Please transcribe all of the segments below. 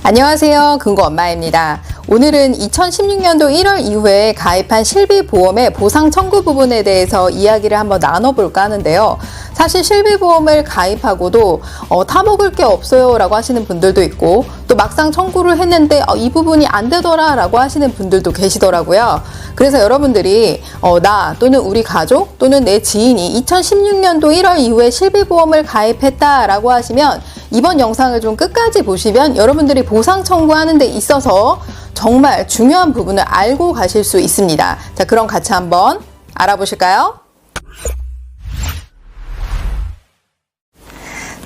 안녕하세요. 근고엄마입니다. 오늘은 2016년도 1월 이후에 가입한 실비보험의 보상 청구 부분에 대해서 이야기를 한번 나눠볼까 하는데요. 사실 실비보험을 가입하고도 타먹을 게 없어요 라고 하시는 분들도 있고, 또 막상 청구를 했는데 이 부분이 안 되더라 라고 하시는 분들도 계시더라고요. 그래서 여러분들이 나 또는 우리 가족 또는 내 지인이 2016년도 1월 이후에 실비보험을 가입했다 라고 하시면 이번 영상을 좀 끝까지 보시면 여러분들이 보상 청구하는 데 있어서 정말 중요한 부분을 알고 가실 수 있습니다. 자, 그럼 같이 한번 알아보실까요?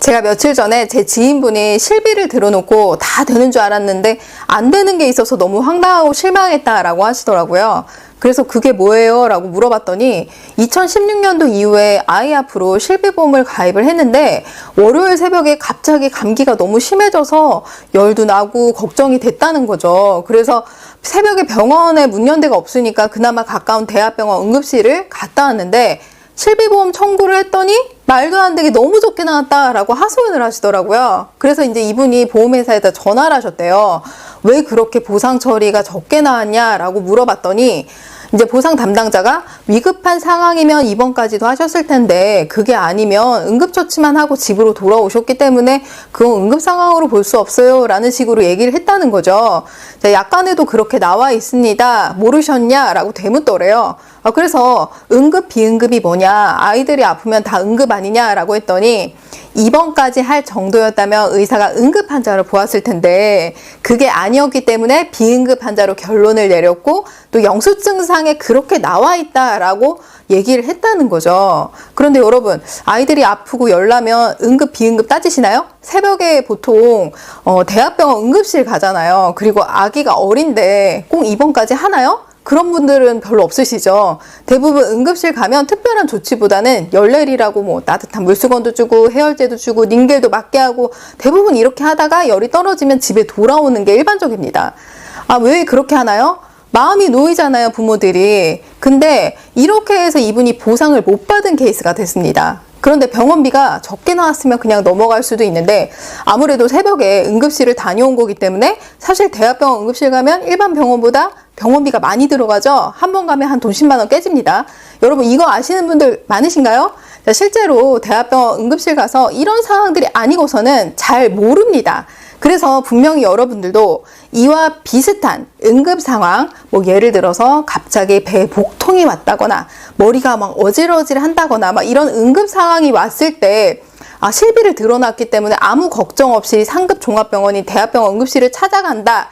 제가 며칠 전에 제 지인분이 실비를 들어놓고 다 되는 줄 알았는데 안 되는 게 있어서 너무 황당하고 실망했다라고 하시더라고요. 그래서 그게 뭐예요? 라고 물어봤더니 2016년도 이후에 아이 앞으로 실비보험을 가입을 했는데 월요일 새벽에 갑자기 감기가 너무 심해져서 열도 나고 걱정이 됐다는 거죠. 그래서 새벽에 병원에 문 연 데가 없으니까 그나마 가까운 대학병원 응급실을 갔다 왔는데 실비보험 청구를 했더니 말도 안 되게 너무 적게 나왔다라고 하소연을 하시더라고요. 그래서 이제 이분이 보험회사에다 전화를 하셨대요. 왜 그렇게 보상 처리가 적게 나왔냐라고 물어봤더니 이제 보상 담당자가 위급한 상황이면 입원까지도 하셨을 텐데 그게 아니면 응급처치만 하고 집으로 돌아오셨기 때문에 그건 응급 상황으로 볼 수 없어요 라는 식으로 얘기를 했다는 거죠. 약관에도 그렇게 나와 있습니다. 모르셨냐? 라고 되묻더래요. 그래서 응급 비응급이 뭐냐, 아이들이 아프면 다 응급 아니냐 라고 했더니 입원까지 할 정도였다면 의사가 응급 환자로 보았을 텐데 그게 아니었기 때문에 비응급 환자로 결론을 내렸고 또 영수증상에 그렇게 나와 있다라고 얘기를 했다는 거죠. 그런데 여러분, 아이들이 아프고 열나면 응급 비응급 따지시나요? 새벽에 보통 대학병원 응급실 가잖아요. 그리고 아기가 어린데 꼭 입원까지 하나요? 그런 분들은 별로 없으시죠. 대부분 응급실 가면 특별한 조치보다는 열내리라고 뭐 따뜻한 물수건도 주고 해열제도 주고 닌겔도 맞게 하고 대부분 이렇게 하다가 열이 떨어지면 집에 돌아오는 게 일반적입니다. 왜 그렇게 하나요? 마음이 놓이잖아요, 부모들이. 근데 이렇게 해서 이분이 보상을 못 받은 케이스가 됐습니다. 그런데 병원비가 적게 나왔으면 그냥 넘어갈 수도 있는데 아무래도 새벽에 응급실을 다녀온 거기 때문에 사실 대학병원 응급실 가면 일반 병원보다 병원비가 많이 들어가죠. 한 번 가면 한 돈 10만 원 깨집니다. 여러분 이거 아시는 분들 많으신가요? 자, 실제로 대학병원 응급실 가서 이런 상황들이 아니고서는 잘 모릅니다. 그래서 분명히 여러분들도 이와 비슷한 응급 상황, 뭐 예를 들어서 갑자기 배에 복통이 왔다거나 머리가 막 어질어질 한다거나 막 이런 응급 상황이 왔을 때 실비를 들어놨기 때문에 아무 걱정 없이 상급 종합병원인 대학병원 응급실을 찾아간다.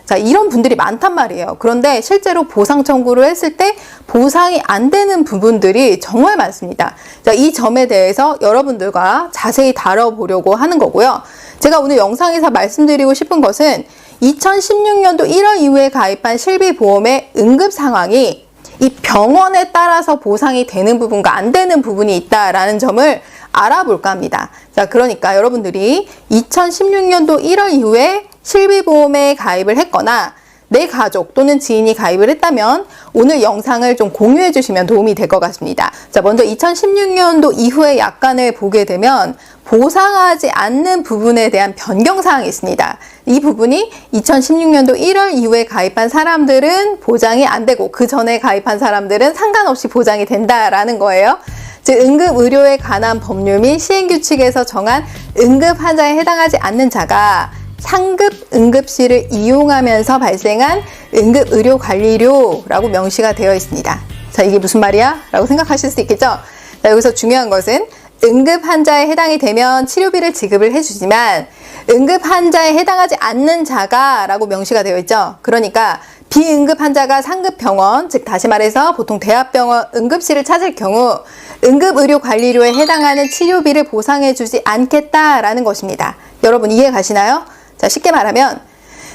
자, 이런 분들이 많단 말이에요. 그런데 실제로 보상 청구를 했을 때 보상이 안 되는 부분들이 정말 많습니다. 자, 이 점에 대해서 여러분들과 자세히 다뤄보려고 하는 거고요. 제가 오늘 영상에서 말씀드리고 싶은 것은 2016년도 1월 이후에 가입한 실비보험의 응급 상황이 이 병원에 따라서 보상이 되는 부분과 안 되는 부분이 있다라는 점을 알아볼까 합니다. 자, 그러니까 여러분들이 2016년도 1월 이후에 실비보험에 가입을 했거나 내 가족 또는 지인이 가입을 했다면 오늘 영상을 좀 공유해 주시면 도움이 될 것 같습니다. 자, 먼저 2016년도 이후의 약관을 보게 되면 보상하지 않는 부분에 대한 변경사항이 있습니다. 이 부분이 2016년도 1월 이후에 가입한 사람들은 보장이 안 되고 그 전에 가입한 사람들은 상관없이 보장이 된다라는 거예요. 즉 응급의료에 관한 법률 및 시행규칙에서 정한 응급 환자에 해당하지 않는 자가 상급 응급실을 이용하면서 발생한 응급의료관리료라고 명시가 되어 있습니다. 자, 이게 무슨 말이야? 라고 생각하실 수 있겠죠? 자, 여기서 중요한 것은 응급 환자에 해당이 되면 치료비를 지급을 해주지만 응급 환자에 해당하지 않는 자가 라고 명시가 되어 있죠. 그러니까 비응급 환자가 상급 병원, 즉 다시 말해서 보통 대학병원 응급실을 찾을 경우 응급의료관리료에 해당하는 치료비를 보상해주지 않겠다라는 것입니다. 여러분 이해 가시나요? 자, 쉽게 말하면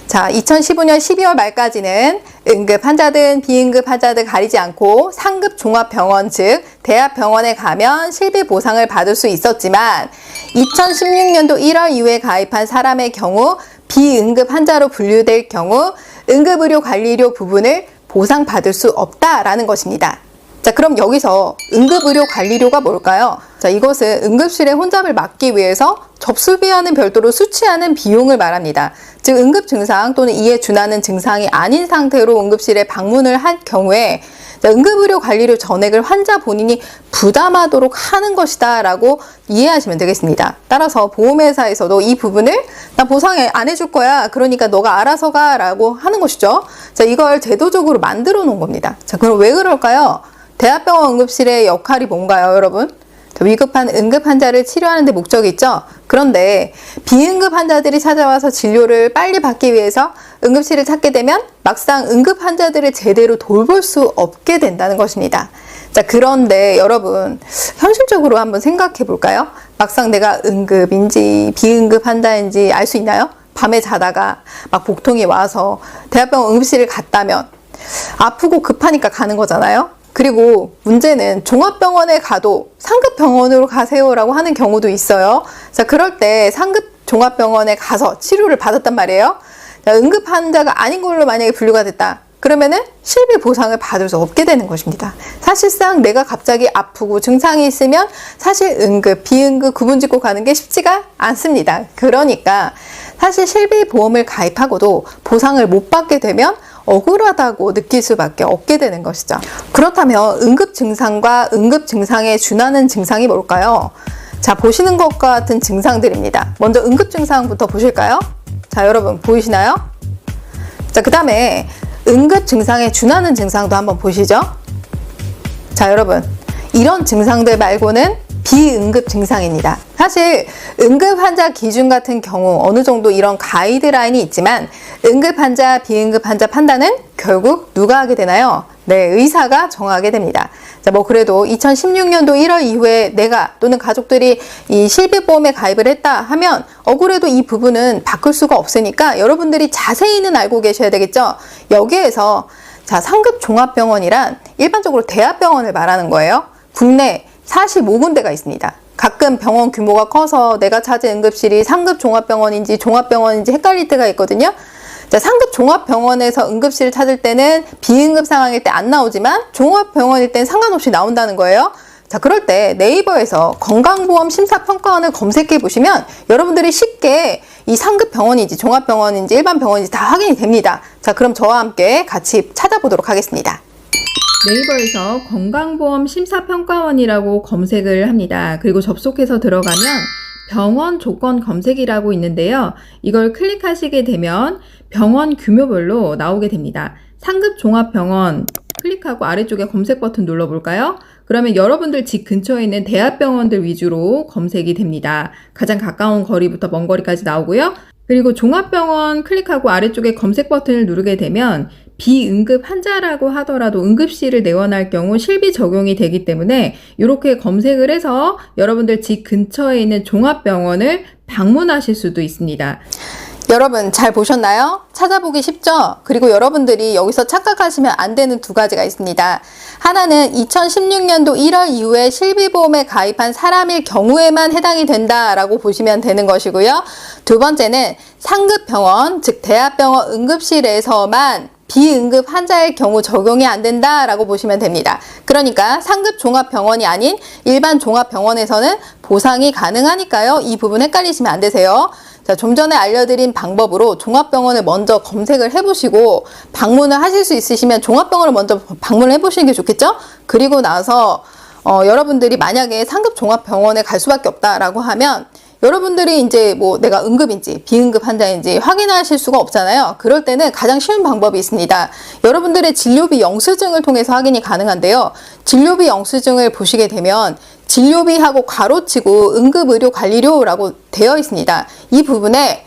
2015년 12월 말까지는 응급 환자든 비응급 환자든 가리지 않고 상급 종합병원 즉 대학병원에 가면 실비 보상을 받을 수 있었지만 2016년도 1월 이후에 가입한 사람의 경우 비응급 환자로 분류될 경우 응급의료관리료 부분을 보상받을 수 없다라는 것입니다. 자, 그럼 여기서 응급의료관리료가 뭘까요? 자, 이것은 응급실의 혼잡을 막기 위해서 접수비와는 별도로 수취하는 비용을 말합니다. 즉, 응급 증상 또는 이에 준하는 증상이 아닌 상태로 응급실에 방문을 한 경우에 응급의료관리료 전액을 환자 본인이 부담하도록 하는 것이다 라고 이해하시면 되겠습니다. 따라서 보험회사에서도 이 부분을 나 보상 안 해줄 거야, 그러니까 너가 알아서 가 라고 하는 것이죠. 자, 이걸 제도적으로 만들어 놓은 겁니다. 자, 그럼 왜 그럴까요? 대학병원 응급실의 역할이 뭔가요, 여러분? 위급한 응급 환자를 치료하는 데 목적이 있죠. 그런데 비응급 환자들이 찾아와서 진료를 빨리 받기 위해서 응급실을 찾게 되면 막상 응급 환자들을 제대로 돌볼 수 없게 된다는 것입니다. 자, 그런데 여러분, 현실적으로 한번 생각해 볼까요? 막상 내가 응급인지 비응급 환자인지 알 수 있나요? 밤에 자다가 막 복통이 와서 대학병원 응급실을 갔다면 아프고 급하니까 가는 거잖아요. 그리고 문제는 종합병원에 가도 상급병원으로 가세요라고 하는 경우도 있어요. 자, 그럴 때 상급 종합병원에 가서 치료를 받았단 말이에요. 자, 응급 환자가 아닌 걸로 만약에 분류가 됐다. 그러면은 실비 보상을 받을 수 없게 되는 것입니다. 사실상 내가 갑자기 아프고 증상이 있으면 사실 응급, 비응급 구분짓고 가는 게 쉽지가 않습니다. 그러니까 사실 실비 보험을 가입하고도 보상을 못 받게 되면 억울하다고 느낄 수밖에 없게 되는 것이죠. 그렇다면 응급 증상과 응급 증상에 준하는 증상이 뭘까요? 자, 보시는 것과 같은 증상들입니다. 먼저 응급 증상부터 보실까요? 자, 여러분 보이시나요? 자, 그 다음에 응급 증상에 준하는 증상도 한번 보시죠. 자, 여러분, 이런 증상들 말고는 비응급 증상입니다. 사실 응급 환자 기준 같은 경우 어느 정도 이런 가이드라인이 있지만 응급 환자, 비응급 환자 판단은 결국 누가 하게 되나요? 네, 의사가 정하게 됩니다. 자, 뭐 그래도 2016년도 1월 이후에 내가 또는 가족들이 이 실비보험에 가입을 했다 하면 억울해도 이 부분은 바꿀 수가 없으니까 여러분들이 자세히는 알고 계셔야 되겠죠. 여기에서 자, 상급 종합병원이란 일반적으로 대학병원을 말하는 거예요. 국내 45군데가 있습니다. 가끔 병원 규모가 커서 내가 찾은 응급실이 상급 종합병원인지 종합병원인지 헷갈릴 때가 있거든요. 자, 상급 종합병원에서 응급실을 찾을 때는 비응급 상황일 때 안 나오지만 종합병원일 땐 상관없이 나온다는 거예요. 자, 그럴 때 네이버에서 건강보험 심사평가원을 검색해 보시면 여러분들이 쉽게 이 상급 병원인지 종합병원인지 일반 병원인지 다 확인이 됩니다. 자, 그럼 저와 함께 같이 찾아보도록 하겠습니다. 네이버에서 건강보험 심사평가원이라고 검색을 합니다. 그리고 접속해서 들어가면 병원 조건 검색이라고 있는데요. 이걸 클릭하시게 되면 병원 규모별로 나오게 됩니다. 상급 종합병원 클릭하고 아래쪽에 검색 버튼 눌러볼까요? 그러면 여러분들 집 근처에 있는 대학병원들 위주로 검색이 됩니다. 가장 가까운 거리부터 먼 거리까지 나오고요. 그리고 종합병원 클릭하고 아래쪽에 검색 버튼을 누르게 되면 비응급 환자라고 하더라도 응급실을 내원할 경우 실비 적용이 되기 때문에 이렇게 검색을 해서 여러분들 집 근처에 있는 종합병원을 방문하실 수도 있습니다. 여러분 잘 보셨나요? 찾아보기 쉽죠? 그리고 여러분들이 여기서 착각하시면 안 되는 두 가지가 있습니다. 하나는 2016년도 1월 이후에 실비보험에 가입한 사람일 경우에만 해당이 된다라고 보시면 되는 것이고요. 두 번째는 상급병원, 즉 대학병원 응급실에서만 비응급 환자의 경우 적용이 안 된다라고 보시면 됩니다. 그러니까 상급 종합병원이 아닌 일반 종합병원에서는 보상이 가능하니까요. 이 부분 헷갈리시면 안 되세요. 자, 좀 전에 알려드린 방법으로 종합병원을 먼저 검색을 해보시고 방문을 하실 수 있으시면 종합병원을 먼저 방문을 해보시는 게 좋겠죠? 그리고 나서 여러분들이 만약에 상급 종합병원에 갈 수밖에 없다라고 하면 여러분들이 이제 뭐 내가 응급인지 비응급 환자인지 확인하실 수가 없잖아요. 그럴 때는 가장 쉬운 방법이 있습니다. 여러분들의 진료비 영수증을 통해서 확인이 가능한데요. 진료비 영수증을 보시게 되면 진료비하고 괄호치고 응급의료관리료라고 되어 있습니다. 이 부분에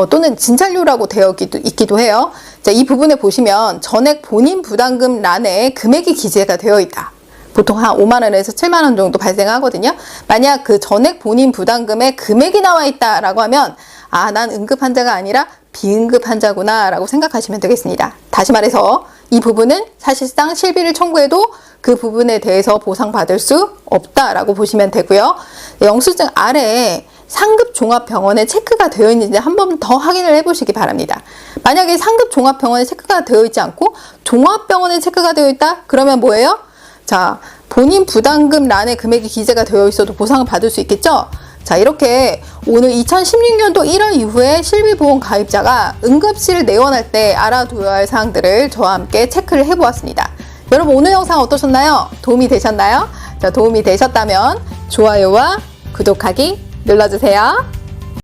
또는 진찰료라고 되어 있기도 해요. 자, 이 부분에 보시면 전액 본인 부담금 란에 금액이 기재가 되어 있다. 보통 한 5만 원에서 7만 원 정도 발생하거든요. 만약 그 전액 본인 부담금에 금액이 나와 있다라고 하면 아, 난 응급 환자가 아니라 비응급 환자구나 라고 생각하시면 되겠습니다. 다시 말해서 이 부분은 사실상 실비를 청구해도 그 부분에 대해서 보상받을 수 없다라고 보시면 되고요. 영수증 아래에 상급 종합병원에 체크가 되어 있는지 한 번 더 확인을 해보시기 바랍니다. 만약에 상급 종합병원에 체크가 되어 있지 않고 종합병원에 체크가 되어 있다? 그러면 뭐예요? 자, 본인 부담금 란에 금액이 기재가 되어 있어도 보상을 받을 수 있겠죠? 자, 이렇게 오늘 2016년도 1월 이후에 실비보험 가입자가 응급실 내원할 때 알아둬야 할 사항들을 저와 함께 체크를 해보았습니다. 여러분, 오늘 영상 어떠셨나요? 도움이 되셨나요? 자, 도움이 되셨다면 좋아요와 구독하기 눌러주세요.